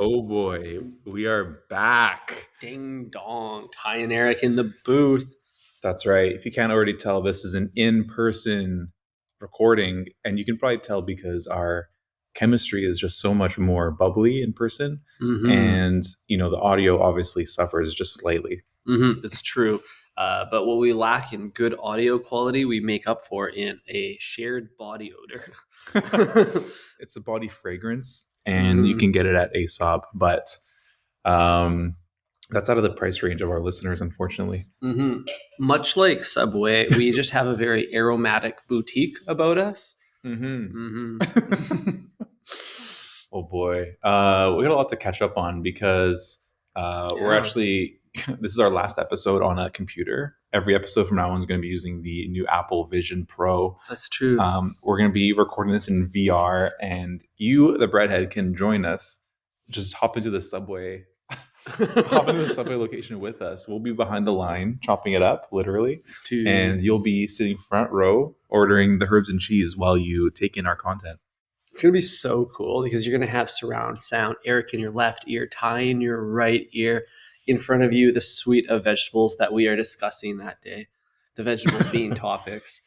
Oh boy, we are back. Ding dong, Ty and Eric in the booth. That's right. If you can't already tell, this is an in-person recording, and you can probably tell because our chemistry is just so much more bubbly in person, and the audio obviously suffers just slightly. It's true. But what we lack in good audio quality, we make up for in a shared body odor. It's a body fragrance, and you can get it at Aesop, but that's out of the price range of our listeners, unfortunately. Much like Subway, we just have a very aromatic boutique about us. Oh boy, we got a lot to catch up on because we're actually this is our last episode on a computer. Every episode from now on is going to be using the new Apple Vision Pro. That's true. We're going to be recording this in VR, and you, the breadhead, can join us. Just hop into the subway. Hop into the subway location with us. We'll be behind the line, chopping it up, literally. And you'll be sitting front row, ordering the herbs and cheese while you take in our content. It's going to be so cool because you're going to have surround sound. Eric in your left ear, Ty in your right ear. In front of you, the suite of vegetables that we are discussing that day. The vegetables being topics.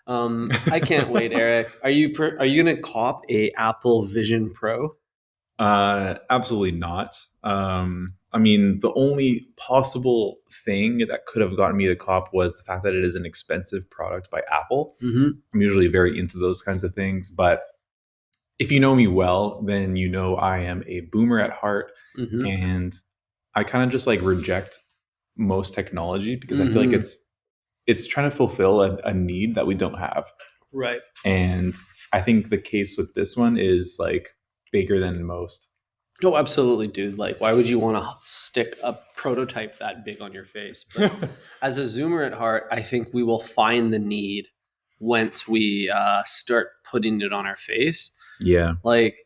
I can't wait, Eric. Are you going to cop a Apple Vision Pro? Absolutely not. I mean, the only possible thing that could have gotten me to cop was the fact that it is an expensive product by Apple. I'm usually very into those kinds of things, but if you know me well, then you know I am a boomer at heart, and I kind of just like reject most technology because I feel like it's trying to fulfill a need that we don't have. Right. And I think the case with this one is like bigger than most. Oh, absolutely, dude. Like, why would you want to stick a prototype that big on your face? But as a zoomer at heart, I think we will find the need once we start putting it on our face. Yeah. Like,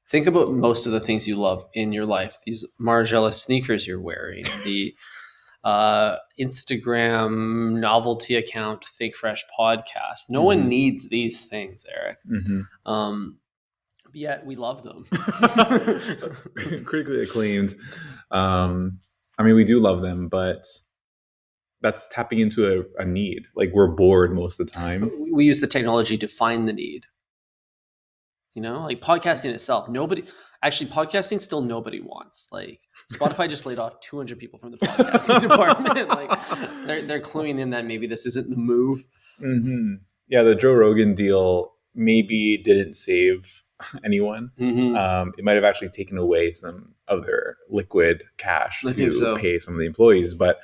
think about most of the things you love in your life. These Margiela sneakers you're wearing, the Instagram novelty account, Think Fresh podcast. No one needs these things, Eric. Yet we love them. Critically acclaimed. I mean, we do love them, but that's tapping into a need. Like, we're bored most of the time. We use the technology to find the need. Like podcasting itself, podcasting still nobody wants. Like, Spotify just laid off 200 people from the podcasting department. Like, they're cluing in that maybe this isn't the move. Yeah, the Joe Rogan deal maybe didn't save anyone. It might have actually taken away some of their liquid cash to pay some of the employees. But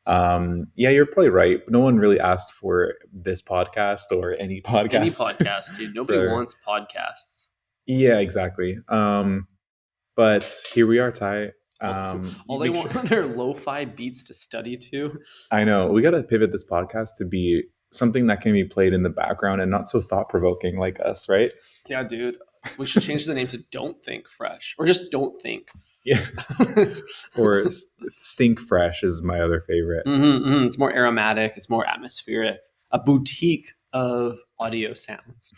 yeah, you're probably right. No one really asked for this podcast or any podcast. Any podcast, dude. Nobody wants podcasts. Yeah, exactly. But here we are, Ty. All they want are lo-fi beats to study to. I know. We got to pivot this podcast to be something that can be played in the background and not so thought-provoking like us, right? Yeah, dude. We should change the name to Don't Think Fresh, or just Don't Think. Yeah. Or Stink Fresh is my other favorite. It's more aromatic. It's more atmospheric. A boutique of audio sounds.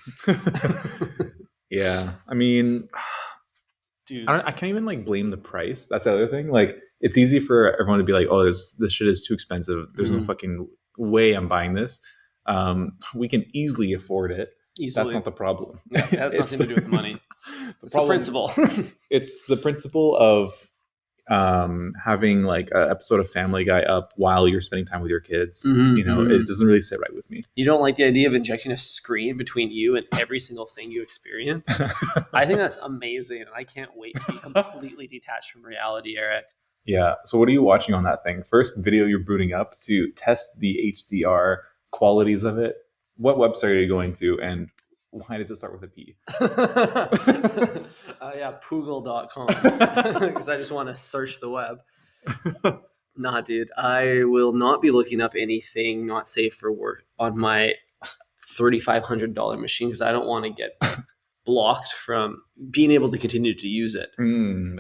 Yeah. I mean, dude, I can't even like blame the price. That's the other thing. Like, it's easy for everyone to be like, oh, this shit is too expensive. There's no fucking way I'm buying this. We can easily afford it. Easily. That's not the problem. Yeah, it has nothing to do with money. It's the principle. It's the principle of having like an episode of Family Guy up while you're spending time with your kids. It doesn't really sit right with me. You don't like the idea of injecting a screen between you and every single thing you experience? I think that's amazing, and I can't wait to be completely detached from reality, Eric. Yeah. So what are you watching on that thing? First video you're booting up to test the HDR qualities of it. What website are you going to, and why does it start with a P? Yeah, Poogle.com. Because I just want to search the web. Nah, dude. I will not be looking up anything not safe for work on my $3,500 machine because I don't want to get blocked from being able to continue to use it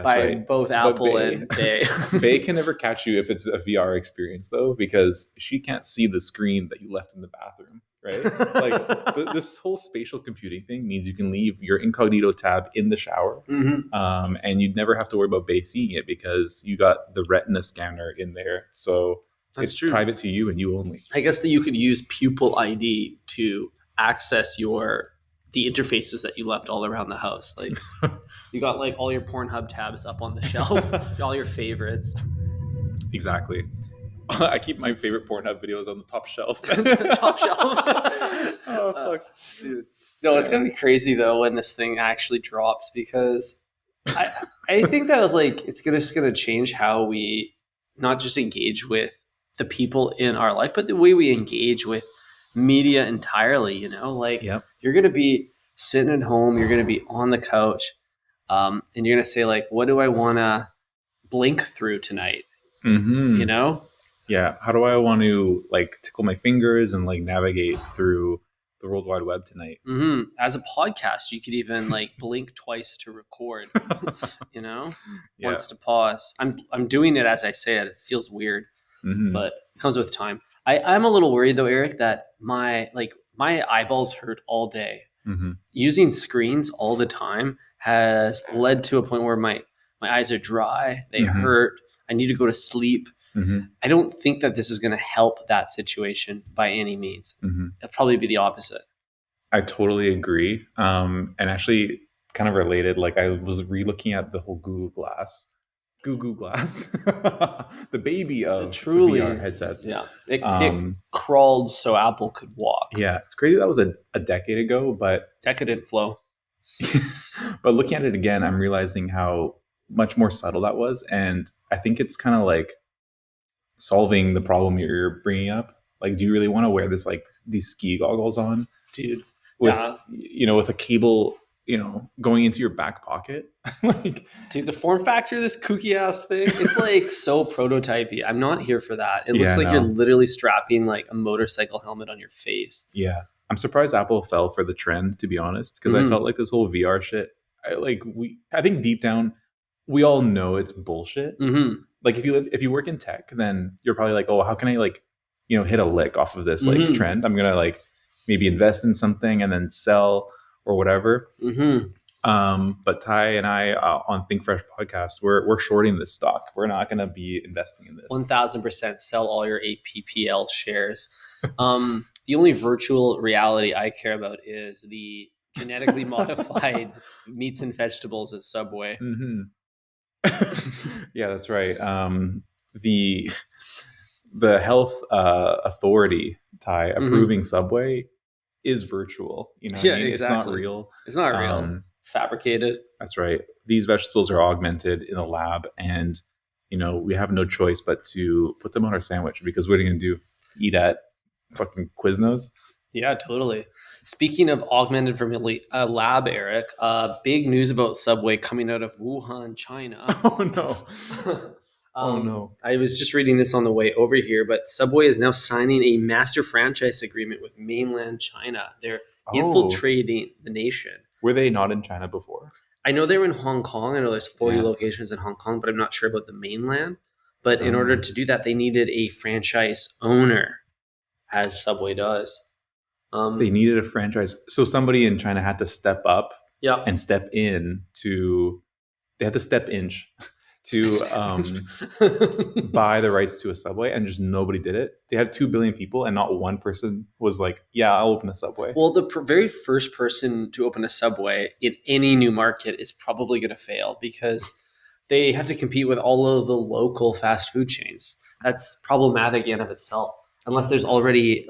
by both Apple and Bay. Bay can never catch you if it's a VR experience, though, because she can't see the screen that you left in the bathroom. right? Like this whole spatial computing thing means you can leave your incognito tab in the shower, and you'd never have to worry about Bay seeing it because you got the retina scanner in there. So That's it's true. private to you and you only. I guess that you could use pupil ID to access the interfaces that you left all around the house. Like you got like all your Pornhub tabs up on the shelf, all your favorites. Exactly. I keep my favorite Pornhub videos on the top shelf. Top shelf. Oh fuck, dude. No, it's gonna be crazy though when this thing actually drops, because I think that like it's just gonna change how we not just engage with the people in our life, but the way we engage with media entirely. You know, like yep. You're gonna be sitting at home, you're gonna be on the couch, and you're gonna say like, "What do I want to blink through tonight?" You know. Yeah, how do I want to like tickle my fingers and like navigate through the World Wide Web tonight? As a podcast, you could even like blink twice to record, once to pause. I'm doing it as I say it. It feels weird, but it comes with time. I'm a little worried though, Eric, that my eyeballs hurt all day. Using screens all the time has led to a point where my eyes are dry, they hurt, I need to go to sleep. I don't think that this is going to help that situation by any means. It'll probably be the opposite. I totally agree. And actually, kind of related, like I was re-looking at the whole Google Glass, the baby of truly VR headsets. Yeah, it crawled so Apple could walk. Yeah, it's crazy. That was a decade ago, but decadent flow. But looking at it again, I'm realizing how much more subtle that was, and I think it's kind of like solving the problem you're bringing up. Like, do you really want to wear these ski goggles on, dude? With with a cable, going into your back pocket? Dude, the form factor of this kooky ass thing, it's like so prototypey. I'm not here for that. It looks like you're literally strapping like a motorcycle helmet on your face. Yeah, I'm surprised Apple fell for the trend, to be honest, because I felt like this whole VR shit. I think deep down we all know it's bullshit. Like if you work in tech, then you're probably like, oh, how can I hit a lick off of this trend? I'm gonna maybe invest in something and then sell or whatever. But Ty and I on Think Fresh podcast, we're shorting this stock. We're not gonna be investing in this. 1000% sell all your APPL shares. The only virtual reality I care about is the genetically modified meats and vegetables at Subway. Yeah, that's right. The health authority, Ty, approving Subway is virtual. Exactly. It's not real. It's not real. It's fabricated. That's right. These vegetables are augmented in a lab, and we have no choice but to put them on our sandwich, because what are you gonna do? Eat at fucking Quiznos? Yeah, totally. Speaking of augmented from a lab, Eric, big news about Subway coming out of Wuhan, China. Oh no. Oh no. I was just reading this on the way over here, but Subway is now signing a master franchise agreement with mainland China. They're infiltrating the nation. Were they not in China before? I know they were in Hong Kong. I know there's 40 locations in Hong Kong, but I'm not sure about the mainland. But in order to do that, they needed a franchise owner, as Subway does. They needed a franchise. So somebody in China had to step up and step in to... They had to step inch to buy the rights to a Subway, and just nobody did it. They have 2 billion people, and not one person was like, yeah, I'll open a Subway. Well, the very first person to open a Subway in any new market is probably going to fail, because they have to compete with all of the local fast food chains. That's problematic in and of itself, unless there's already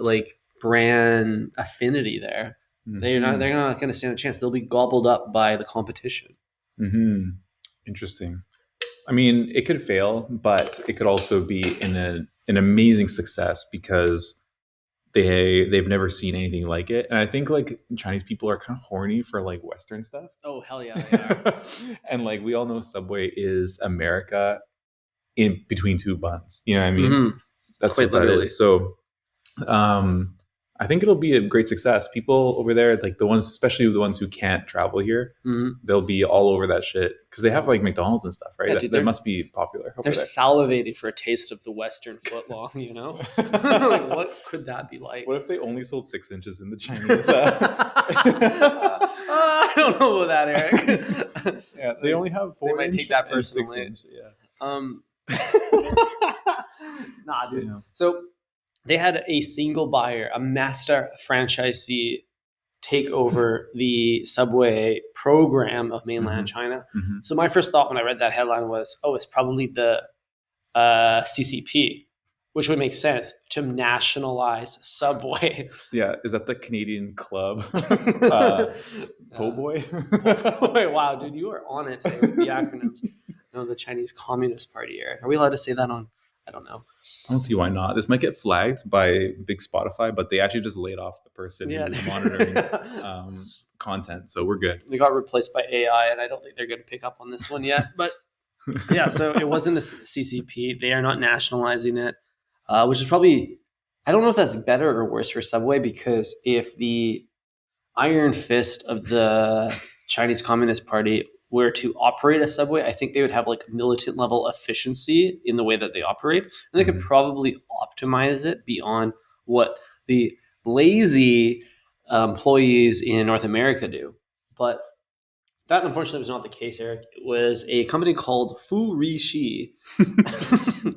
brand affinity there. They're not going to stand a chance. They'll be gobbled up by the competition. Interesting. I mean, it could fail, but it could also be an amazing success, because they've never seen anything like it. And I think Chinese people are kind of horny for Western stuff. Oh, hell yeah, they are. And we all know Subway is America in between two buns. You know what I mean? That's quite what literally. that is. So I think it'll be a great success. People over there, like the ones, especially the ones who can't travel here, they'll be all over that shit because they have like McDonald's and stuff, right? Yeah, dude, that must be popular over they're there. salivating for a taste of the Western footlong, you know? Like, what could that be like? What if they only sold 6 inches in the Chinese? I don't know about that, Eric. Yeah, they only have 4 They might inch take that and 6 personally. inch. Yeah. Nah, dude. Damn. So they had a single buyer, a master franchisee, take over the subway program of mainland China. Mhm. So my first thought when I read that headline was, oh, it's probably the CCP, which would make sense to nationalize Subway. Yeah, is that the Canadian club? Po' boy? Boy, wow, dude, you are on it today with the acronyms. No, the Chinese Communist Party, Eric. Are we allowed to say that on? I don't know. I don't see why not. This might get flagged by big Spotify, but they actually just laid off the person Yeah. who's monitoring content, so we're good. They got replaced by AI, and I don't think they're going to pick up on this one yet. But yeah, so it was in the CCP. They are not nationalizing it, which is probably, I don't know if that's better or worse for Subway, because if the iron fist of the Chinese Communist Party were to operate a Subway, I think they would have like militant level efficiency in the way that they operate, and they could probably optimize it beyond what the lazy employees in North America do. But that unfortunately was not the case, Eric. It was a company called Furishi.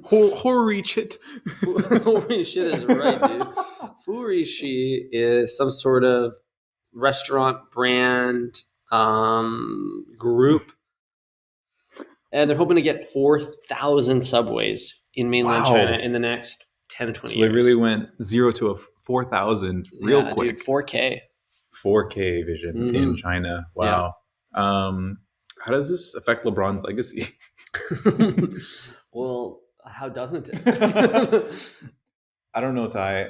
Holy shit. Holy shit is right, dude. Furishi is some sort of restaurant brand group, and they're hoping to get 4,000 subways in mainland China in the next 10 to 20 So years. they really went 0 to 4,000 real quick. Dude, 4K. 4K vision in China. Wow. Yeah. How does this affect LeBron's legacy? Well, how doesn't it? I don't know, Ty.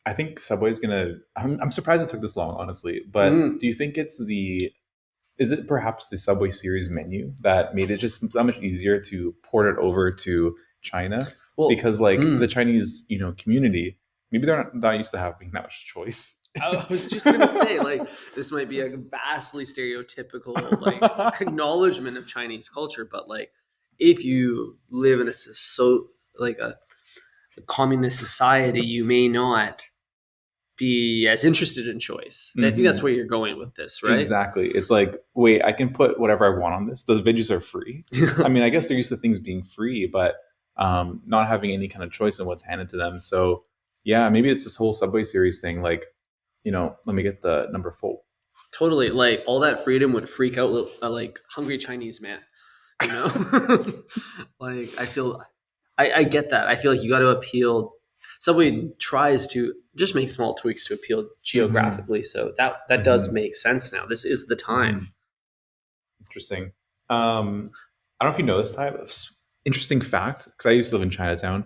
I think Subway's gonna. I'm surprised it took this long, honestly. But do you think it's is it perhaps the Subway series menu that made it just that much easier to port it over to China? Well, because like the Chinese, community, maybe they're not used to having that much choice. I was just gonna say, like, this might be a vastly stereotypical like acknowledgement of Chinese culture, but like, if you live in a communist society, you may not be as interested in choice. And I think that's where you're going with this, right? Exactly. It's like, wait, I can put whatever I want on this. The veggies are free. I mean, I guess they're used to things being free, but not having any kind of choice in what's handed to them. So yeah, maybe it's this whole Subway series thing. Like, let me get the number 4. Totally. Like all that freedom would freak out a like hungry Chinese man, like I get that. I feel like you got to appeal. Subway tries to just make small tweaks to appeal geographically. So that does make sense now. This is the time. Interesting. I don't know if you know this type of interesting fact, because I used to live in Chinatown.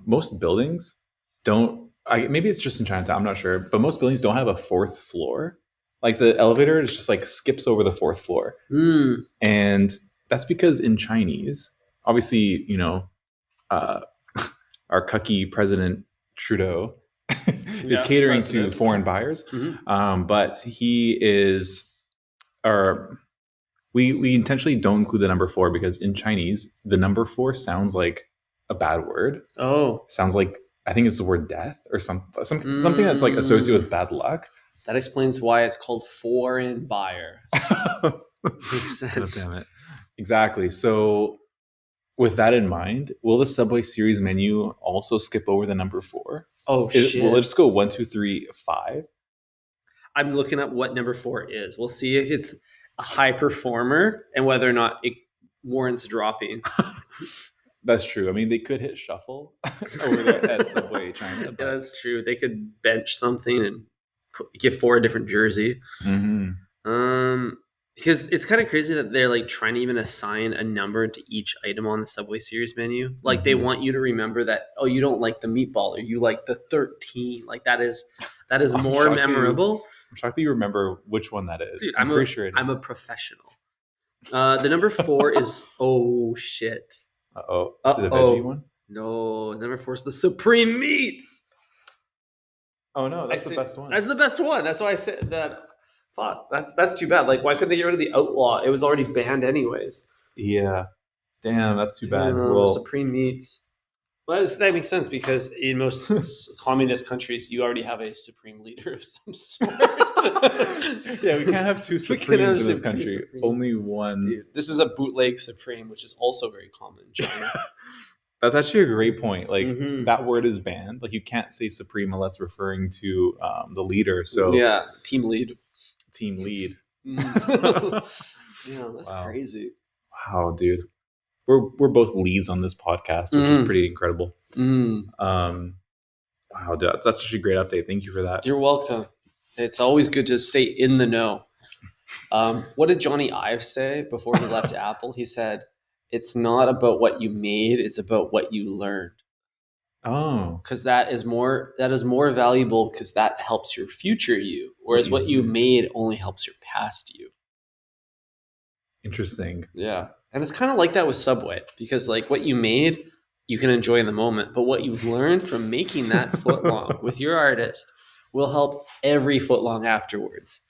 Most buildings don't, maybe it's just in Chinatown, I'm not sure, but most buildings don't have a 4th floor. Like the elevator is just like skips over the 4th floor. And that's because in Chinese, obviously, our cucky President Trudeau is catering to foreign buyers. But he is, or we intentionally don't include the number 4 because in Chinese, the number 4 sounds like a bad word. Oh, sounds like, I think it's the word death or something that's like associated with bad luck. That explains why it's called foreign buyer. Makes sense. Oh, damn it. Exactly. So with that in mind, will the Subway series menu also skip over the number 4? Oh, shit. Will it just go 1, 2, 3, 5? I'm looking up what number 4 is. We'll see if it's a high performer and whether or not it warrants dropping. That's true. I mean, they could hit shuffle over there at Subway China. But... Yeah, that's true. They could bench something and give 4 a different jersey. Because it's kind of crazy that they're like trying to even assign a number to each item on the Subway series menu. Like they want you to remember that, oh, you don't like the meatball or you like the 13. Like that is more memorable. I'm shocked that you remember which one that is. Dude, I'm pretty sure it is. I'm a professional. The number 4 is, oh shit. Uh-oh. Is it a veggie one? No, number 4 is the Supreme Meats. Oh no, that's the best one. That's the best one. That's why I said that. Thought that's too bad. Like, why couldn't they get rid of the outlaw? It was already banned anyways. Yeah. Damn, that's too bad. The Well, Supreme meats. Well, that makes sense because in most communist countries, you already have a supreme leader of some sort. yeah, we can't have two supremes in this country. Only one. Dude, this is a bootleg supreme, which is also very common in China. That's actually a great point. Like that word is banned. Like you can't say supreme unless referring to the leader. So yeah, team lead. Yeah, that's crazy. Wow, dude. We're both leads on this podcast, which is pretty incredible. Wow, dude, that's such a great update. Thank you for that. You're welcome. It's always good to stay in the know. What did Johnny Ive say before he left Apple? He said, "It's not about what you made; it's about what you learned." Oh, because that is more valuable because that helps your future you, whereas what you made only helps your past you. Interesting. Yeah, and it's kind of like that with Subway because like what you made, you can enjoy in the moment, but what you've learned from making that footlong with your artist will help every footlong afterwards.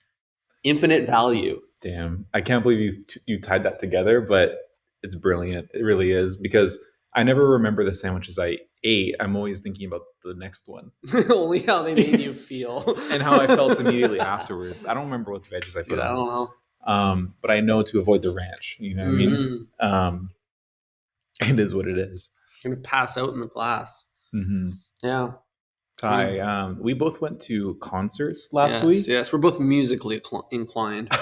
Infinite value. Damn, I can't believe you tied that together, but it's brilliant. It really is because I never remember the sandwiches I ate. I'm always thinking about the next one. Only how they made you feel. And how I felt immediately afterwards. I don't remember what veggies I put on. I don't know. But I know to avoid the ranch. You know what I mean? It is what it is. You're going to pass out in the glass. Yeah. Ty, we both went to concerts last week. Yes, we're both musically inclined.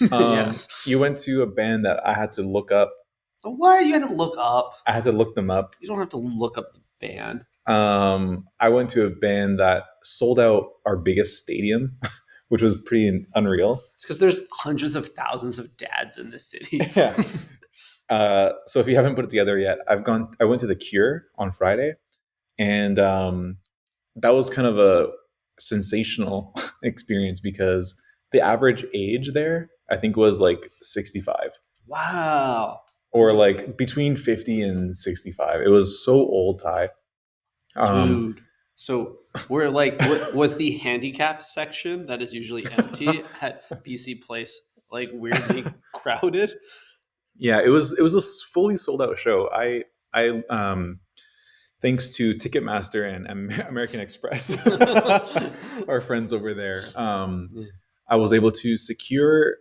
Yes. You went to a band that I had to look up. What? You had to look up? I had to look them up. You don't have to look up the band. I went to a band that sold out our biggest stadium, which was pretty unreal. It's because there's hundreds of thousands of dads in this city. Yeah. So if you haven't put it together yet, I went to The Cure on Friday, and that was kind of a sensational experience because the average age there, I think, was like 65. Wow. Or like between 50 and 65. It was so old, Ty. Dude. So we're like, was the handicap section that is usually empty at BC Place like weirdly crowded? Yeah, it was a fully sold out show. I thanks to Ticketmaster and American Express, our friends over there, I was able to secure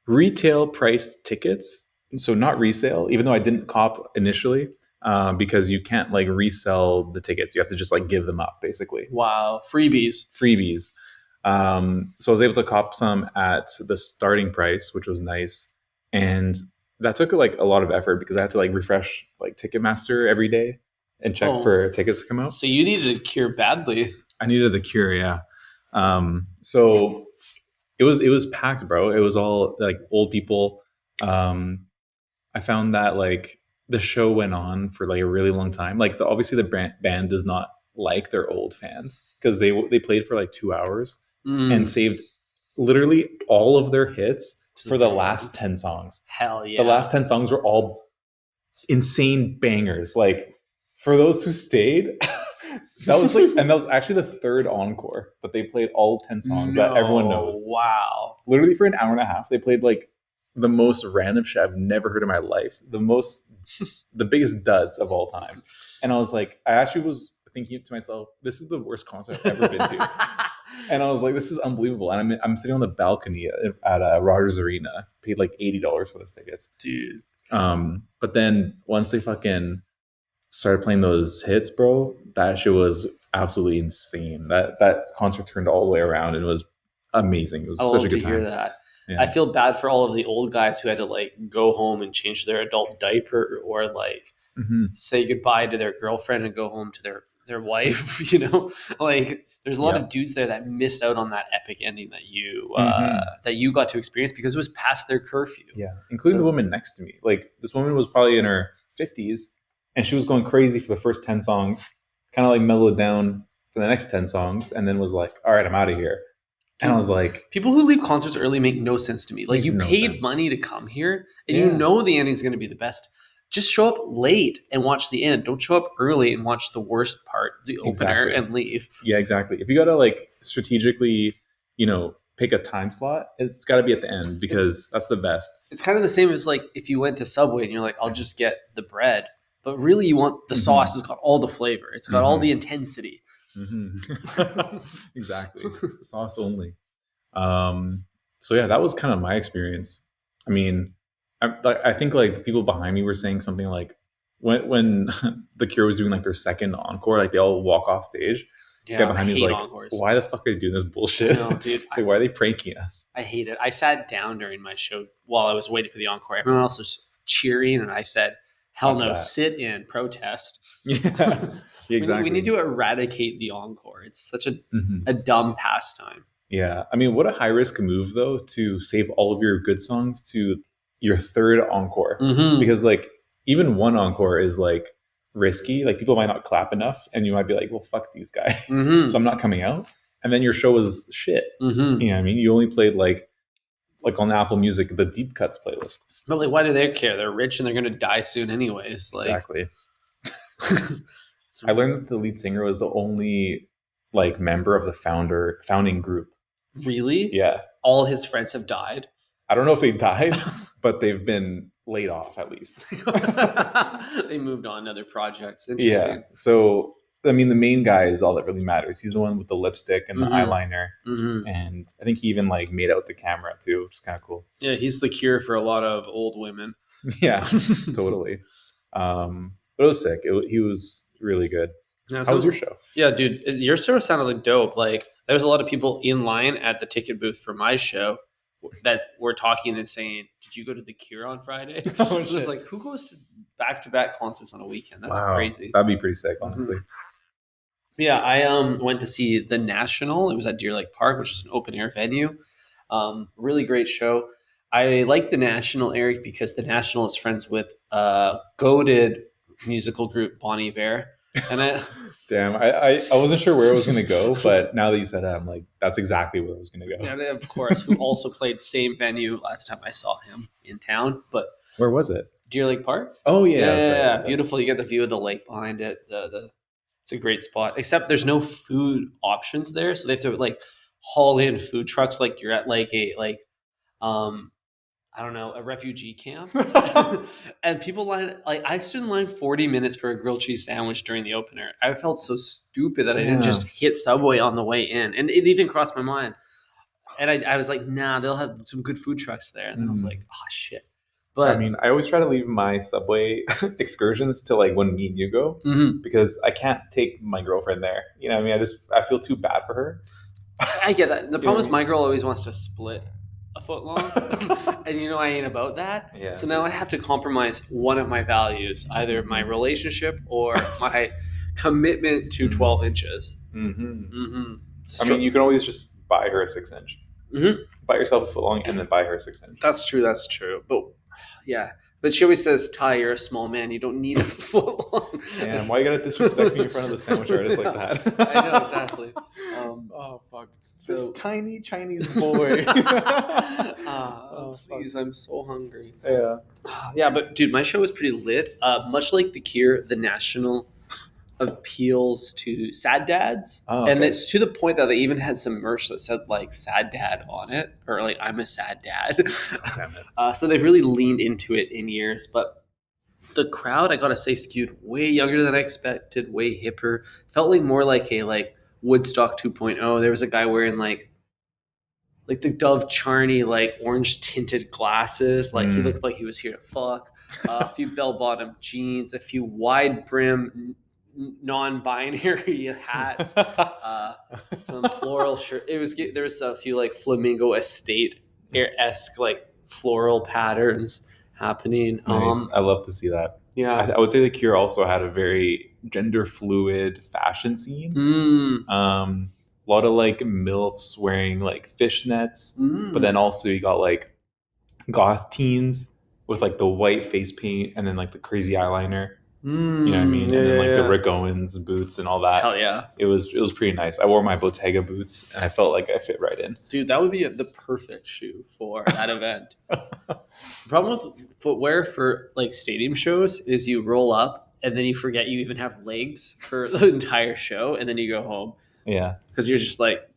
retail priced tickets. So not resale, even though I didn't cop initially, because you can't like resell the tickets. You have to just like give them up, basically. Wow, freebies. So I was able to cop some at the starting price, which was nice, and that took like a lot of effort because I had to like refresh like Ticketmaster every day and check for tickets to come out. So you needed a Cure badly. I needed the Cure, yeah. So it was packed, bro. It was all like old people. I found that like the show went on for like a really long time. Like obviously the band does not like their old fans because they played for like 2 hours and saved literally all of their hits for the last 10 songs. Hell yeah. The last 10 songs were all insane bangers. Like for those who stayed, that was actually the third encore that they played all 10 songs that everyone knows. Wow. Literally for an hour and a half, they played like the most random shit I've never heard in my life. The biggest duds of all time. And I was like, I actually was thinking to myself, this is the worst concert I've ever been to. And I was like, this is unbelievable. And I'm sitting on the balcony at Rogers Arena, paid like $80 for those tickets. Dude. But then once they fucking started playing those hits, bro, that shit was absolutely insane. That concert turned all the way around and it was amazing. It was such a good time. I love to hear that. Yeah. I feel bad for all of the old guys who had to like go home and change their adult diaper or like say goodbye to their girlfriend and go home to their wife, you know? Like there's a lot of dudes there that missed out on that epic ending that you got to experience because it was past their curfew. Yeah, including the woman next to me. Like this woman was probably in her 50s and she was going crazy for the first 10 songs, kind of like mellowed down for the next 10 songs and then was like, all right, I'm out of here. And I was like, people who leave concerts early make no sense to me. Like you paid money to come here and you know the ending's going to be the best. just show up late and watch the end. Don't show up early and watch the worst part, the opener, Exactly. and leave. Yeah, exactly. If you got to like strategically, pick a time slot, it's got to be at the end because that's the best. It's kind of the same as like if you went to Subway and you're like, I'll just get the bread. But really, you want the sauce. It's got all the flavor. It's got all the intensity. Exactly. Sauce only. So yeah, that was kind of my experience. I mean, I think like the people behind me were saying something like when the Cure was doing like their second encore, like they all walk off stage. Yeah, the guy behind me is like, encores. why the fuck are they doing this bullshit? I know, dude. It's like, why are they pranking us? I hate it. I sat down during my show while I was waiting for the encore. Everyone else was cheering, and I said, hell no, sit in, protest. Yeah, exactly. We need to eradicate the encore. It's such a dumb pastime. Yeah. I mean, what a high risk move, though, to save all of your good songs to your third encore. Because, like, even one encore is, like, risky. Like, people might not clap enough, and you might be like, well, fuck these guys. So I'm not coming out. And then your show was shit. You know what I mean? You only played, like on Apple Music, the deep cuts playlist. But, like, why do they care? They're rich and they're going to die soon anyways. Like, exactly. I learned that the lead singer was the only, like, member of the founding group. Really? Yeah. All his friends have died? I don't know if they died, but they've been laid off at least. They moved on to other projects. Interesting. Yeah. So, I mean, the main guy is all that really matters. He's the one with the lipstick and the eyeliner. And I think he even, like, made out with the camera too, which is kind of cool. Yeah, he's the cure for a lot of old women. Yeah, totally. But it was sick. He was really good. Yeah, how was your show? Yeah, dude, your show sounded like dope. Like, there was a lot of people in line at the ticket booth for my show that were talking and saying, did you go to the Cure on Friday? Oh, it was like, who goes to back-to-back concerts on a weekend? That's crazy. That'd be pretty sick, honestly. Yeah, I went to see The National. It was at Deer Lake Park, which is an open-air venue. Really great show. I like The National, Eric, because The National is friends with goated musical group Bon Iver. And damn, I wasn't sure where I was going to go, but now that you said that, I'm like, that's exactly where I was going to go. Yeah, of course, who also played same venue last time I saw him in town. But where was it? Deer Lake Park. Oh, yeah. Yeah, beautiful. You get the view of the lake behind it. It's a great spot, except there's no food options there. So they have to, like, haul in food trucks like you're at, like, I don't know, a refugee camp. And people line, like, I stood in line 40 minutes for a grilled cheese sandwich during the opener. I felt so stupid that I didn't just hit Subway on the way in. And it even crossed my mind. And I was like, nah, they'll have some good food trucks there. And then I was like, oh, shit. But I mean, I always try to leave my Subway excursions to, like, when me and you go, because I can't take my girlfriend there. You know what I mean? I feel too bad for her. I get that. The problem is my girl always wants to split a foot long. And I ain't about that. Yeah. So now I have to compromise one of my values, either my relationship or my commitment to 12 inches. I mean, you can always just buy her a 6-inch. Buy yourself a foot long and then buy her a 6-inch. That's true. But yeah. But she always says, Ty, you're a small man. You don't need a foot long. Damn, why you gotta disrespect me in front of the sandwich artist like that? I know, exactly. Oh, fuck. This tiny Chinese boy. Please, I'm so hungry. Yeah. Yeah, but dude, my show was pretty lit. Much like The Cure, The National appeals to sad dads. And it's to the point that they even had some merch that said, like, sad dad on it, or like, I'm a sad dad. So they've really leaned into it in years. But the crowd, I gotta say, skewed way younger than I expected, way hipper. Felt like more like a Woodstock 2.0. There was a guy wearing like the Dove Charney, like, orange tinted glasses. Like, he looked like he was here to fuck. A few bell bottom jeans, a few wide brim non-binary hats, some floral shirt. There was a few, like, flamingo estate-esque, like, floral patterns happening. Nice. I love to see that. Yeah. I would say The Cure also had a very gender fluid fashion scene. A lot of, like, MILFs wearing, like, fishnets, but then also you got, like, goth teens with, like, the white face paint and then, like, the crazy eyeliner. You know what I mean? Yeah, And then yeah, like the yeah. Rick Owens boots and all that. Hell yeah. It was pretty nice. I wore my Bottega boots and I felt like I fit right in. Dude, that would be the perfect shoe for that event. The problem with footwear for like stadium shows is you roll up and then you forget you even have legs for the entire show and then you go home Yeah. because you're just like,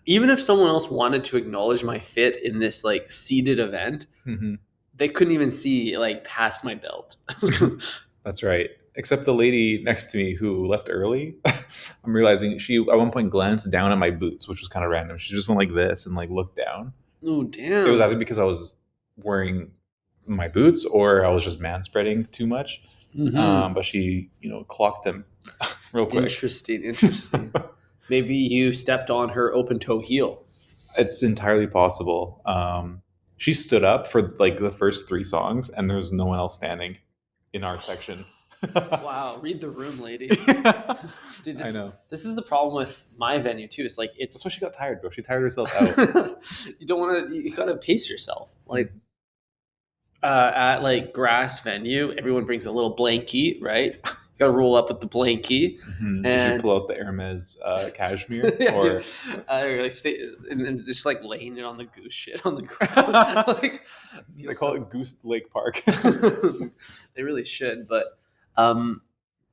even if someone else wanted to acknowledge my fit in this like seated event, Hmm. they couldn't even see like past my belt. That's right. Except the lady next to me who left early, I'm realizing she at one point glanced down at my boots, which was kind of random. She just went like this and like looked down. Oh It was damn. either because I was wearing my boots or I was just man spreading too much. Mm-hmm. But she, clocked them real quick. Interesting, interesting. Maybe you stepped on her open toe heel. It's entirely possible. She stood up for like the first three songs, and there was no one else standing in our section. Wow, read the room, lady. Dude, I this know. this is the problem with my venue too. It's like That's it's why she got tired, bro. She tired herself out. you don't want to. You gotta pace yourself. Like at like grass venue, everyone brings a little blankie, right? You gotta roll up with the blankie, Mhm. Did you and pull out the Hermes cashmere yeah, dude, or? like stay and just like laying it on the goose shit on the ground, like They feel call so. it Goose Lake Park. They really should, but um,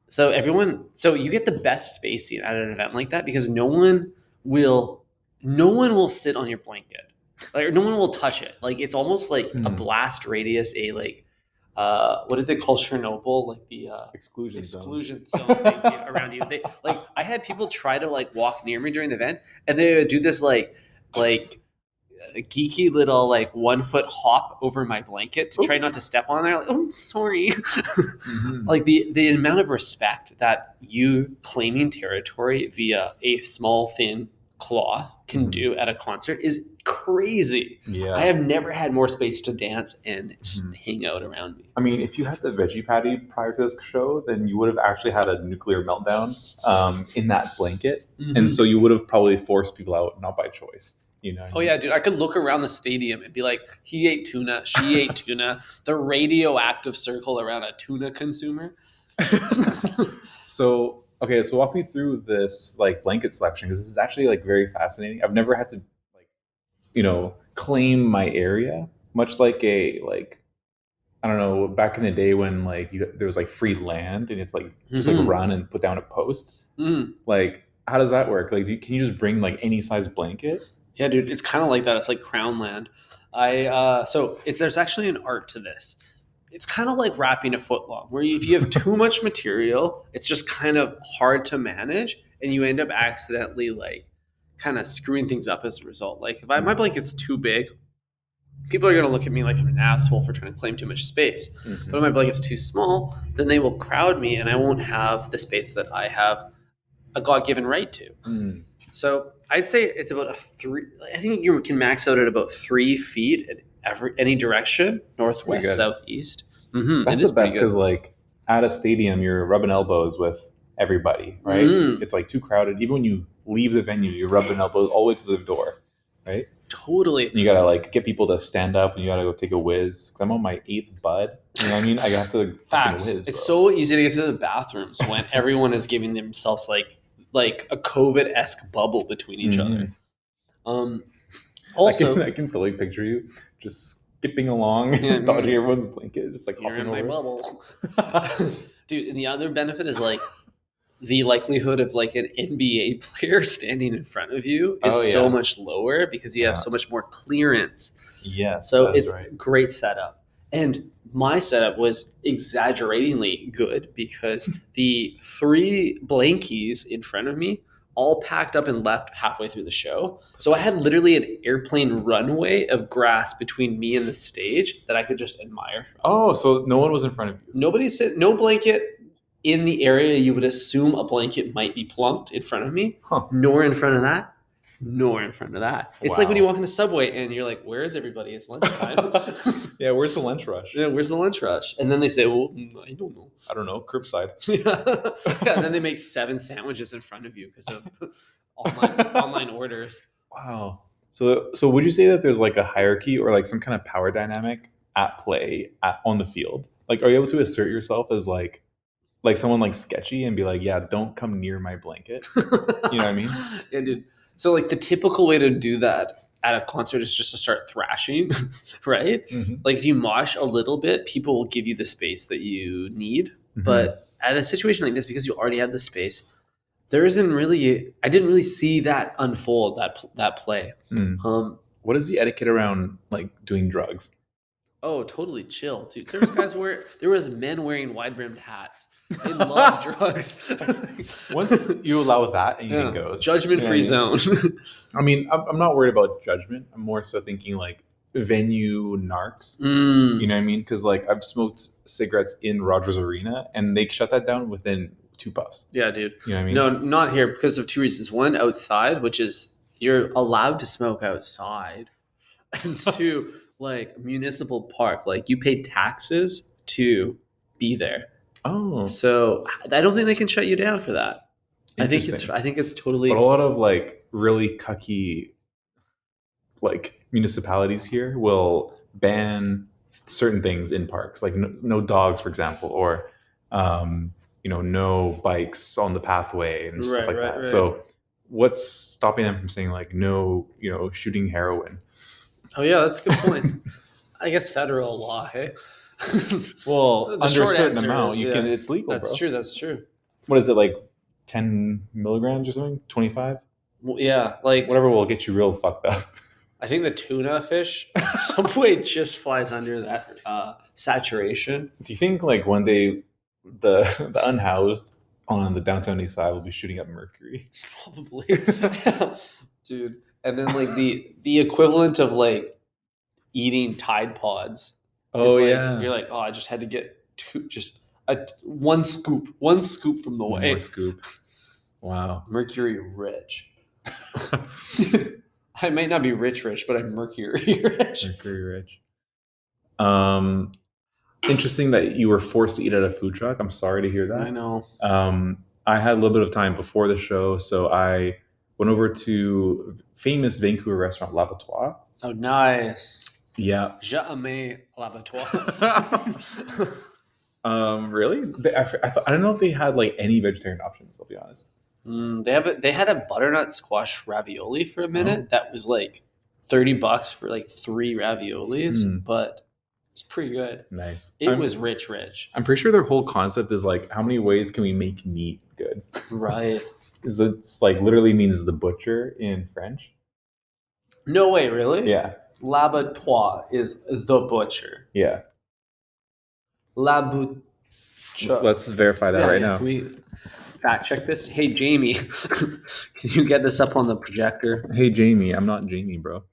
so you get the best spacing at an event like that because will, no one will sit on your blanket, like no one will touch it. Like it's almost like a Hmm. blast radius, a like, what did they call Chernobyl? Like the Exclusion zone. exclusion zone thing around you. They like I had people try to like walk near me during the event, and they would do this like a geeky little like 1 foot hop over my blanket to try not to step on there. Like, oh, I'm sorry. Hmm. Like the amount of respect that you claiming territory via a small thin cloth can Hmm. do at a concert is crazy. I Yeah. have never had more space to dance and Hmm. hang out around me. I mean, if you had the veggie patty prior to this show, then you would have actually had a nuclear meltdown in that blanket, and Mm-hmm. so you would have probably forced people out, not by choice. You know what I Oh mean? yeah, dude! I could look around the stadium and be like, "He ate tuna. She ate tuna." The radioactive circle around a tuna consumer. So okay, so walk me through this like blanket selection because this is actually like very fascinating. I've never had to like claim my area, much like a like I don't know back in the day when like there was like free land and it's like just like Mm-hmm. run and put down a post. Mm. Like how does that work? Like can you just bring like any size blanket? Yeah, dude, it's kind of like that. It's like Crown Land. So it's there's actually an art to this. It's kind of like wrapping a foot long, where if you have too much material, it's just kind of hard to manage, and you end up accidentally like kind of screwing things up as a result. Like if my blanket's too big, people are gonna look at me like I'm an asshole for trying to claim too much space. But if Mm-hmm. my blanket's too small, then they will crowd me, and I won't have the space that I have a God given right to. Mm, So I'd say it's about a three. I think you can max out at about 3 feet in any direction, that's pretty northwest, good. southeast. Mm-hmm. It That's the is pretty best good. because like at a stadium, you're rubbing elbows with everybody, right? Mm, It's like too crowded. Even when you leave the venue, you're rubbing elbows all the way to the door, right? totally. And you gotta like get people to stand up, and you gotta go take a whiz. Because I'm on my eighth bud. You know what I mean? I have to fucking Facts. whiz, It's bro. so easy to get to the bathrooms when everyone is giving themselves like a COVID esque bubble between each other. Hmm. Um, I can also, I can totally picture you just skipping along, yeah, dodging everyone's blanket, just like you're hopping in my over. bubble, dude. And the other benefit is like the likelihood of like an NBA player standing in front of you is Oh so yeah, much lower because you have yeah. so much more clearance. Yes, So that's it's right. great setup. And my setup was exaggeratingly good because the three blankies in front of me all packed up and left halfway through the show. So I had literally an airplane runway of grass between me and the stage that I could just admire from. Oh, so no one was in front of you. Nobody said no blanket in the area you would assume a blanket might be plunked in front of me, Huh. nor in front of that, nor in front of that. It's like when you Wow. walk in a subway and you're like, "Where is everybody? It's lunchtime." Yeah, where's the lunch rush? Yeah, where's the lunch rush? And then they say, "Well, I don't know." I don't know, curbside. Yeah, yeah. And then they make 7 sandwiches in front of you because of online orders. Wow. So would you say that there's like a hierarchy or like some kind of power dynamic at play on the field? Like, are you able to assert yourself as like like someone like sketchy and be like, yeah, don't come near my blanket. You know what I mean? Yeah, dude. So like the typical way to do that at a concert is just to start thrashing, right? Mm-hmm. Like if you mosh a little bit, people will give you the space that you need. Mm-hmm. But at a situation like this, because you already have the space, there isn't really. I didn't really see that unfold that play. What is the etiquette around like doing drugs? Oh, totally chill, dude. There was men wearing wide brimmed hats. They love drugs. Once you allow that, anything goes. Judgment free zone. I mean, I'm not worried about judgment. I'm more so thinking like venue narcs. Mm. You know what I mean? Because like I've smoked cigarettes in Rogers Arena, and they shut that down within 2 puffs. Yeah, dude. You know what I mean? No, not here because of 2 reasons. One, outside, which is you're allowed to smoke outside, and 2, like municipal park, like you pay taxes to be there. Oh, So I don't think they can shut you down for that. I think it's totally. But a lot of like really cucky like municipalities here will ban certain things in parks, like no dogs, for example, or no bikes on the pathway and stuff like that. Right. So what's stopping them from saying like no, shooting heroin? Oh yeah, that's a good point. I guess federal law, hey. Well, under a certain amount, you can. It's legal. That's bro. true. That's true. What is it, like 10 milligrams or something? 25? Well, yeah, like whatever will get you real fucked up. I think the tuna fish at some way just flies under that saturation. Do you think like one day the unhoused on the downtown east side will be shooting up mercury? Probably. Dude. And then like the equivalent of like eating Tide Pods. Oh like, yeah. You're like, oh, I just had to get one scoop from the way. More scoop. Wow. Mercury rich. I might not be rich, but I'm mercury rich. Mercury rich. Interesting that you were forced to eat at a food truck. I'm sorry to hear that. I know. I had a little bit of time before the show, so I went over to famous Vancouver restaurant L'Abattoir. Oh, nice. Yeah. Jamais L'Abattoir. Really? I don't know if they had like any vegetarian options. I'll be honest. They had a butternut squash ravioli for a minute. That was like $30 for like 3 raviolis, but it's pretty good. Nice. It was rich. I'm pretty sure their whole concept is like, how many ways can we make meat good? Right. Because it's like literally means the butcher in French. No way, really? Yeah. L'Abattoir is the butcher. Yeah. L'Abattoir. Let's verify that right now. Can we fact check this? Hey, Jamie, can you get this up on the projector? Hey, Jamie. I'm not Jamie, bro.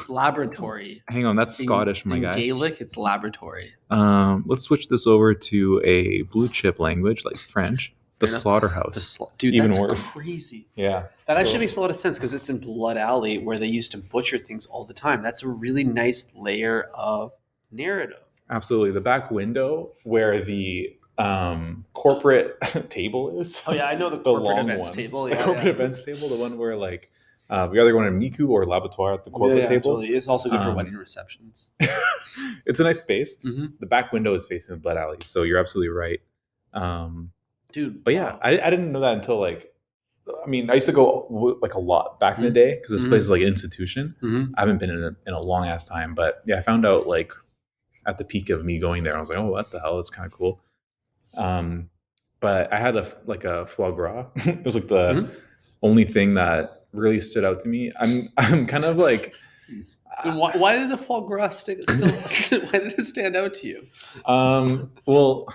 Laboratory. Hang on, that's Scottish, my guy. In Gaelic, it's laboratory. Let's switch this over to a blue chip language like French. The slaughterhouse. Dude, even that's worse. Crazy. Yeah. That actually makes a lot of sense because it's in Blood Alley where they used to butcher things all the time. That's a really nice layer of narrative. Absolutely. The back window where the corporate table is. Oh yeah, I know the corporate events table. Yeah, the corporate events table, the one where like we either go to Miku or L'Abattoir at the corporate table. Totally. It's also good for wedding receptions. It's a nice space. Mm-hmm. The back window is facing the Blood Alley, so you're absolutely right. Dude, but yeah, I didn't know that until like, I mean, I used to go like a lot back in the day because this place is like an institution. I haven't been in a long ass time, but yeah, I found out like at the peak of me going there, I was like, oh, what the hell? That's kind of cool. But I had a foie gras. It was like the only thing that really stood out to me. I'm kind of like, why did the foie gras still? Why did it stand out to you? Well,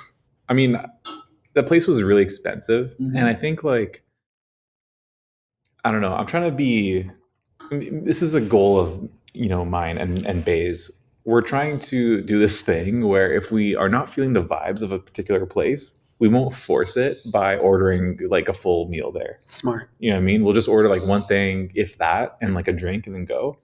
I mean, the place was really expensive, and I think like, I don't know. I'm trying to be. I mean, this is a goal of mine and Bay's. We're trying to do this thing where if we are not feeling the vibes of a particular place, we won't force it by ordering like a full meal there. Smart. You know what I mean? We'll just order like one thing, if that, and like a drink, and then go.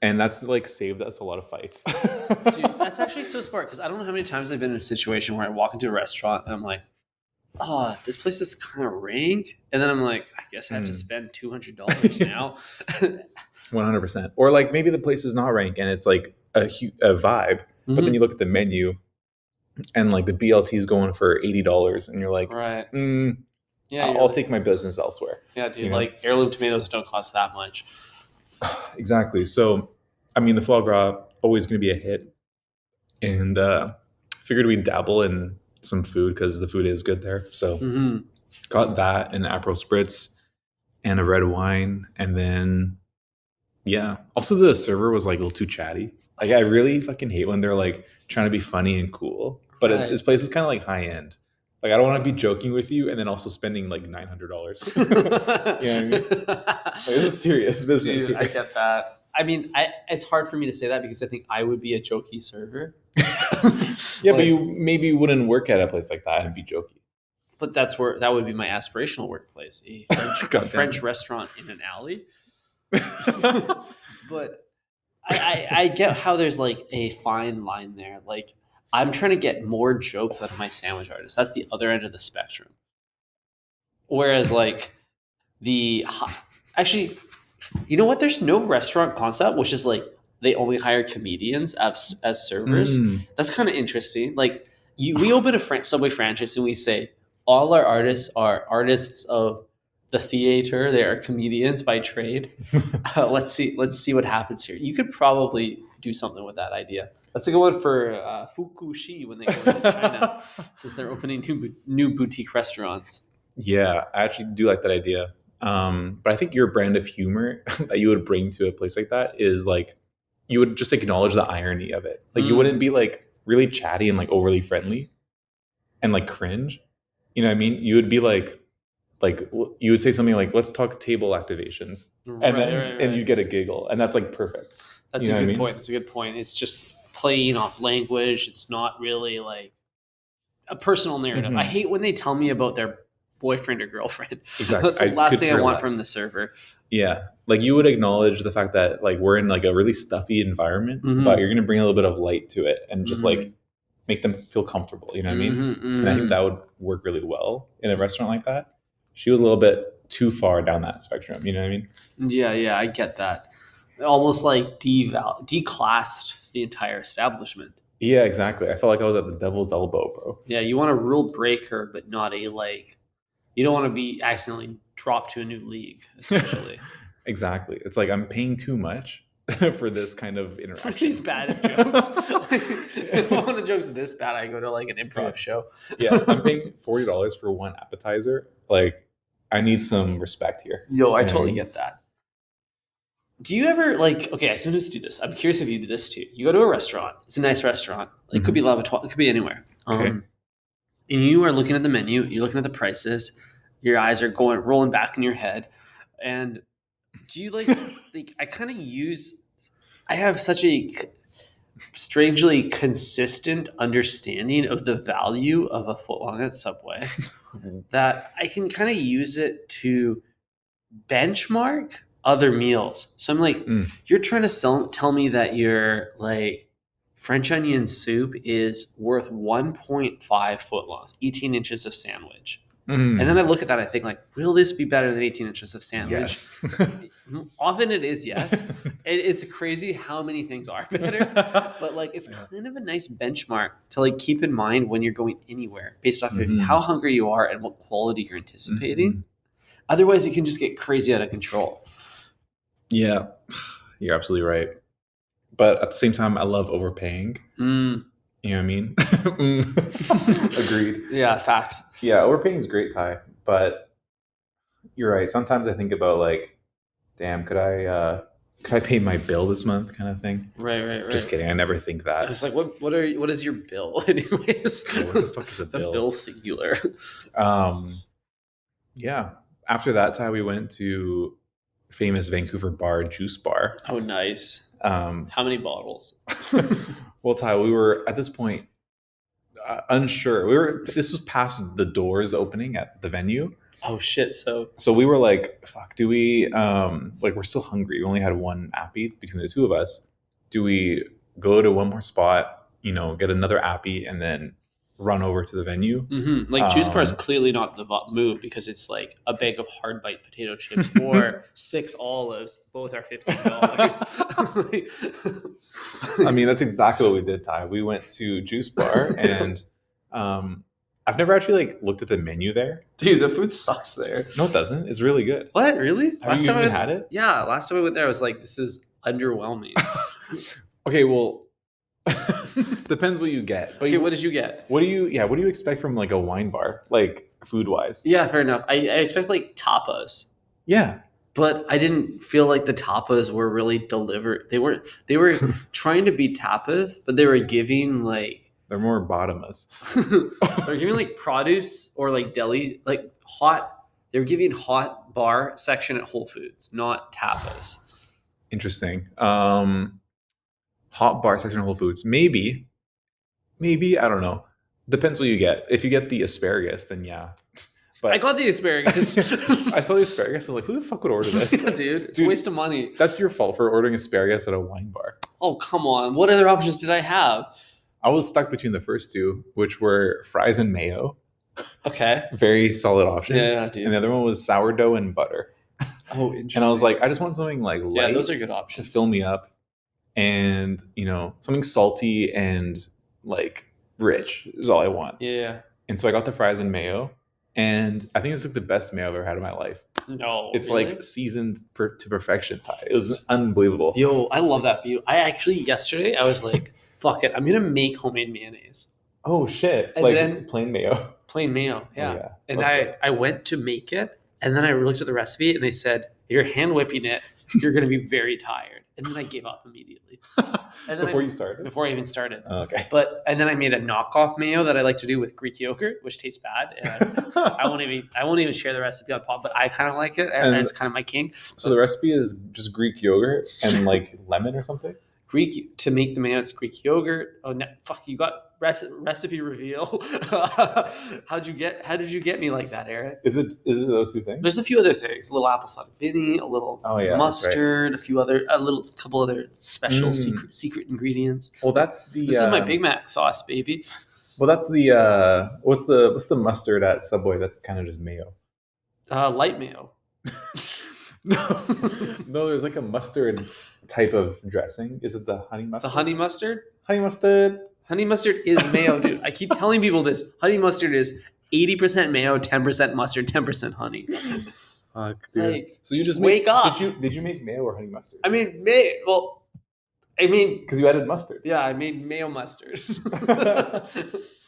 And that's like saved us a lot of fights. Dude, that's actually so smart because I don't know how many times I've been in a situation where I walk into a restaurant and I'm like, oh, this place is kind of rank. And then I'm like, I guess I have to spend $200 now. 100%. Or like maybe the place is not rank and it's like a vibe, but then you look at the menu and like the BLT is going for $80, and you're like, Right. Yeah, I'll take my business elsewhere. Yeah, dude. You know? Like heirloom tomatoes don't cost that much. Exactly. So, I mean, the foie gras always going to be a hit, and figured we'd dabble in some food because the food is good there. So, got that and Aperol spritz and a red wine, and then yeah. Also, the server was like a little too chatty. Like, I really fucking hate when they're like trying to be funny and cool, but this place is kind of like high end. Like, I don't want to be joking with you and then also spending like $900. You know what I mean? Like, this is serious business. Dude, I get that. I mean, it's hard for me to say that because I think I would be a jokey server. Yeah, but you maybe wouldn't work at a place like that and be jokey. But that would be my aspirational workplace, a French restaurant in an alley. But I get how there's like a fine line there. Like I'm trying to get more jokes out of my sandwich artist. That's the other end of the spectrum. Whereas like actually, you know what? There's no restaurant concept which is like they only hire comedians as servers. That's kind of interesting. Like we open a Subway franchise and we say all our artists are artists of the theater. They are comedians by trade. Let's see what happens here. You could probably do something with that idea. That's a good one for Fukushi when they go to China, since they're opening new boutique restaurants. Yeah, I actually do like that idea. But I think your brand of humor that you would bring to a place like that is like you would just acknowledge the irony of it. Like you wouldn't be like really chatty and like overly friendly and like cringe. You know what I mean? You would be like you would say something like, "Let's talk table activations," and then and you get a giggle, and that's like perfect. That's a good point. That's a good point. It's just playing off language. It's not really like a personal narrative. I hate when they tell me about their boyfriend or girlfriend. Exactly. That's the last thing I want from the server. Yeah. Like you would acknowledge the fact that like we're in like a really stuffy environment, but you're going to bring a little bit of light to it and just like make them feel comfortable. You know what I mean? And I think that would work really well in a restaurant like that. She was a little bit too far down that spectrum. You know what I mean? Yeah, I get that. Almost like declassed the entire establishment. Yeah, exactly. I felt like I was at the devil's elbow, bro. Yeah, you want a rule breaker, but not a like. You don't want to be accidentally dropped to a new league, essentially. Exactly. It's like I'm paying too much for this kind of interaction. For these bad jokes. If I want the jokes this bad, I go to like an improv show. Yeah, I'm paying $40 for one appetizer. Like, I need some respect here. Yo, I totally get that. Do you ever like? Okay, I sometimes do this. I'm curious if you do this too. You go to a restaurant. It's a nice restaurant. It could be L'Abattoir. It could be anywhere. Okay. And you are looking at the menu. You're looking at the rolling your eyes are rolling back in your head. And do you like I kind of I have such a strangely consistent understanding of the value of a footlong at Subway that I can kind of use it to benchmark other meals. So I'm like, you're trying to tell me that your like French onion soup is worth 1.5 footlongs, 18 inches of sandwich. And then I look at that, I think like, will this be better than 18 inches of sandwich? Yes. Often it is, yes. It's crazy how many things are better, but like it's kind of a nice benchmark to like keep in mind when you're going anywhere based off of how hungry you are and what quality you're anticipating. Otherwise, it can just get crazy out of control. Yeah, you're absolutely right. But at the same time, I love overpaying. You know what I mean? Agreed. Yeah, facts. Yeah, overpaying is great, Ty. But you're right. Sometimes I think about like, damn, could I pay my bill this month, kind of thing? Right. Just kidding. I never think that. I was like, what is your bill, anyways? Yeah, what the fuck is a bill? The bill singular. Yeah. After that, Ty, we went to famous Vancouver bar, Juice Bar. Oh, nice. How many bottles? Well, Ty, we were at this point unsure. This was past the doors opening at the venue. Oh shit! So we were like, "Fuck, do we like we're still hungry? We only had one appy between the two of us. Do we go to one more spot? You know, get another appy and then run over to the venue. Like Juice Bar is clearly not the move because it's like a bag of hard bite potato chips or 6 olives. Both are $15. I mean, that's exactly what we did, Ty. We went to Juice Bar, and I've never actually like looked at the menu there. Dude, the food sucks there. No, it doesn't. It's really good. What? Really? Have you even had it? Yeah, last time I went there, I was like, this is underwhelming. Okay, well, depends what you get. But okay, what did you get? What do you expect from like a wine bar, like food wise? Yeah, fair enough. I expect like tapas. Yeah. But I didn't feel like the tapas were really delivered. They were trying to be tapas, but they were giving like they're more bottomless. They're giving like produce or like deli, like hot. They were giving hot bar section at Whole Foods, not tapas. Interesting. Hot bar section at Whole Foods. Maybe I don't know. Depends what you get. If you get the asparagus, then yeah. But I got the asparagus. I saw the asparagus. I'm like, who the fuck would order this? Yeah, dude. It's a waste of money. That's your fault for ordering asparagus at a wine bar. Oh, come on. What other options did I have? I was stuck between the first two, which were fries and mayo. Okay. Very solid option. Yeah, dude. And the other one was sourdough and butter. Oh, interesting. And I was like, I just want something like light. Yeah, those are good options. To fill me up. And, something salty and like rich is all I want. Yeah. And so I got the fries and mayo. And I think it's like the best mayo I've ever had in my life. No, it's really? Like seasoned to perfection. It was unbelievable. Yo, I love that view. I actually yesterday I was like, "Fuck it, I'm gonna make homemade mayonnaise." Oh shit! And like then plain mayo. Plain mayo, yeah. Oh, yeah. And I went to make it, and then I looked at the recipe, and they said, "You're hand whipping it. You're gonna be very tired." And then I gave up immediately. And then Before you started? Before I even started. Oh, okay. And then I made a knockoff mayo that I like to do with Greek yogurt, which tastes bad. And I won't even share the recipe on pod, but I kind of like it. And it's kind of my king. So the recipe is just Greek yogurt and like lemon or something? To make the mayo, it's Greek yogurt. Oh, no, fuck! You got recipe reveal. How did you get me like that, Eric? Is it those two things? There's a few other things: a little apple cider vinegar, a little mustard, right. a couple other special secret ingredients. Well, this is my Big Mac sauce, baby. Well, that's the what's the mustard at Subway? That's kind of just mayo. Light mayo. No, there's like a mustard type of dressing. Is it the honey mustard? The honey mustard? Honey mustard. Honey mustard is mayo, dude. I keep telling people this. Honey mustard is 80% mayo, 10% mustard, 10% honey. Fuck, dude. Like, so you just wake up. Did you make mayo or honey mustard? I mean, because you added mustard. Yeah, I made mayo mustard.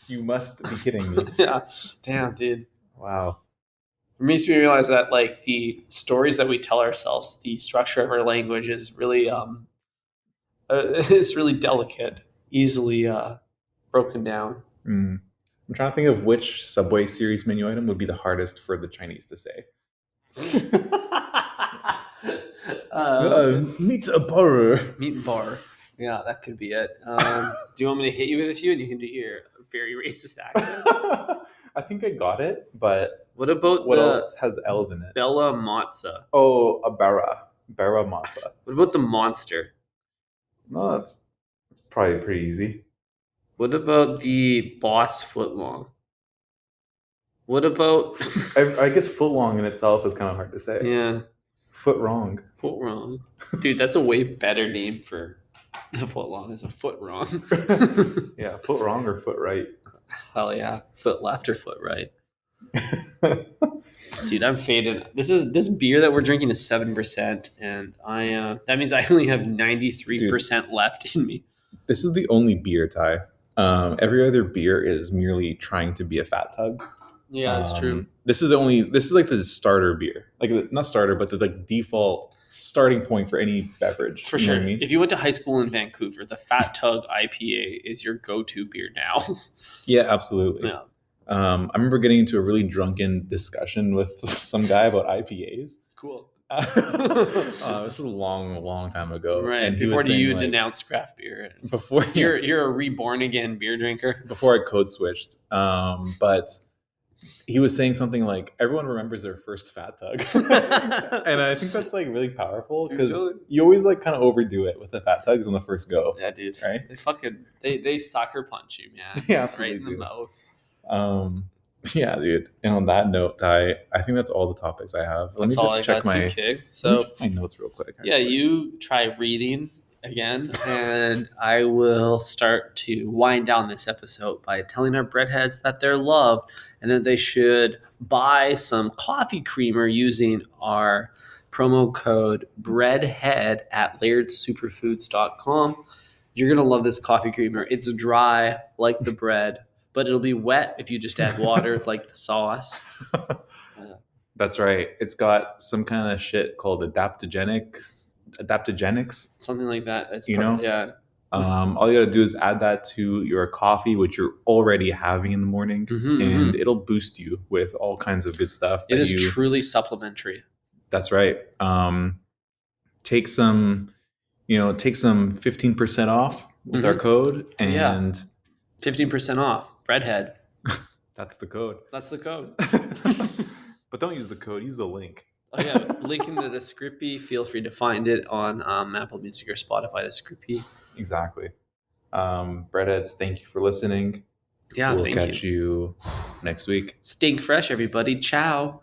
You must be kidding me. Yeah. Damn, dude. Wow. It makes me realize that like the stories that we tell ourselves, the structure of our language is really it's really delicate, easily broken down. I'm trying to think of which Subway series menu item would be the hardest for the Chinese to say. Meat bar. Meat bar. Yeah, that could be it. Do you want me to hit you with a few and you can do your very racist accent? I think I got it, but what about what else has L's in it? Bella Matza. Oh, a Barra Matza. What about the monster? No, that's probably pretty easy. What about the boss footlong? What about? I guess footlong in itself is kind of hard to say. Yeah. Footwrong. Footwrong. Dude, that's a way better name for the footlong is a foot wrong. Yeah, foot wrong or foot right. Hell yeah. Foot left or foot right. Dude, I'm faded. This beer that we're drinking is 7%, and that means I only have 93% left in me. This is the only beer, Ty. Every other beer is merely trying to be a fat tug. Yeah, that's true. This is like the starter beer. Like not starter, but the like default starting point for any beverage. For sure. I mean? If you went to high school in Vancouver, the Fat Tug IPA is your go-to beer now. Yeah, absolutely. Yeah. I remember getting into a really drunken discussion with some guy about IPAs. Cool. This is a long time ago. Right. And before you denounced craft beer. Before you're a reborn again beer drinker. Before I code switched. But he was saying something like, everyone remembers their first fat tug. And I think that's like really powerful because you always like kind of overdo it with the fat tugs on the first go. Yeah, dude. Right? They sucker punch you, man. They absolutely right in the mouth. Yeah, dude. And on that note, I think that's all the topics I have. Let me just check my notes real quick. Yeah, you try reading again, and I will start to wind down this episode by telling our breadheads that they're loved and that they should buy some coffee creamer using our promo code breadhead at layeredsuperfoods.com. You're going to love this coffee creamer. It's dry like the bread, but it'll be wet if you just add water like the sauce. That's right. It's got some kind of shit called adaptogenics, something like that. It's yeah. All you gotta do is add that to your coffee, which you're already having in the morning, and it'll boost you with all kinds of good stuff. It is truly supplementary. That's right. Take some 15% off with our code, and 15% off. Breadhead. That's the code. That's the code. But don't use the code. Use the link. Oh yeah, link in the description. Feel free to find it on Apple Music or Spotify. Description. Exactly. Breadheads, thank you for listening. Yeah, we'll catch you next week. Stink fresh, everybody. Ciao.